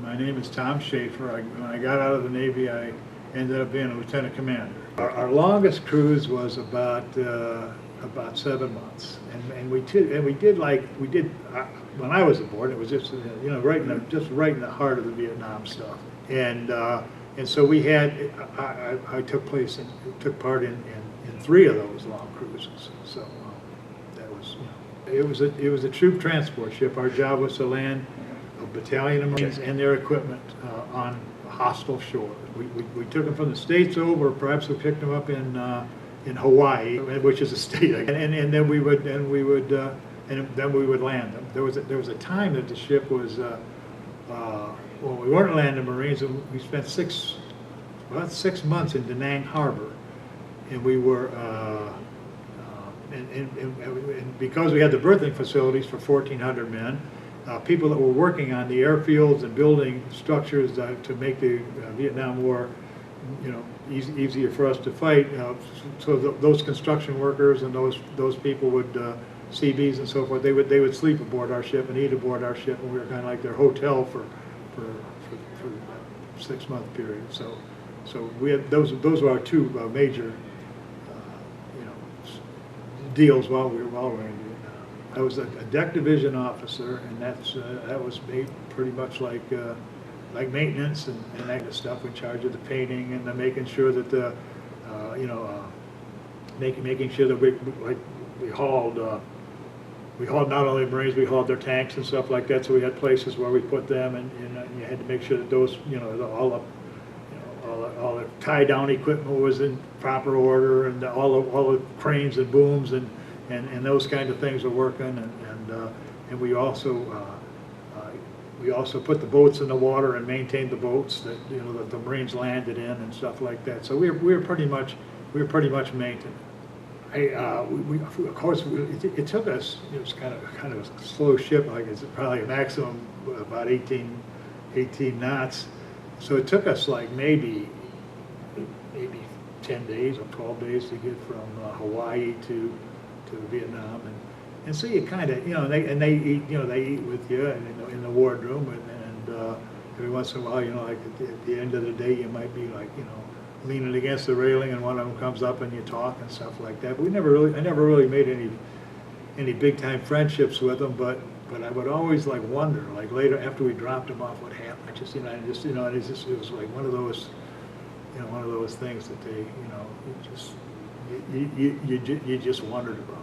My name is Tom Schaefer. When I got out of the Navy, I ended up being a lieutenant commander. Our longest cruise was about 7 months, and we did when I was aboard. It was just right in the heart of the Vietnam stuff, and so we had I took part in 3 of those long cruises. So that was it was a troop transport ship. Our job was to land a battalion of Marines and their equipment on hostile shores. We took them from the States over, or perhaps we picked them up in Hawaii, which is a state, and then we would land them. There was a time that the ship was when we weren't landing Marines, we spent about 6 months in Da Nang Harbor, and we were and because we had the berthing facilities for 1,400 men. People that were working on the airfields and building structures to make the Vietnam War, easier for us to fight. So those construction workers and those people would CBs and so forth. They would sleep aboard our ship and eat aboard our ship, and we were kind of like their hotel for a 6-month period. So we had those were our 2 major deals while we were in Vietnam. I was a deck division officer, and that was made pretty much like maintenance and that kind of stuff, in charge of the painting and making sure that making sure that we hauled not only Marines, we hauled their tanks and stuff like that. So we had places where we put them, and you had to make sure that those all the tie down equipment was in proper order, and all the cranes and booms and those kind of things are working, and we also put the boats in the water and maintained the boats that that the Marines landed in and stuff like that. So we were pretty much maintained. Of course it took us. It was kind of a slow ship. Like it's probably a maximum about 18 knots. So it took us like maybe 10 days or 12 days to get from Hawaii to Vietnam, and so you kind of they eat with you in the wardroom, and every once in a while like at the end of the day you might be like leaning against the railing, and one of them comes up and you talk and stuff like that. But I never really made any big time friendships with them, but I would always like wonder, like later after we dropped them off, what happened. It was like one of those things that they you just wondered about.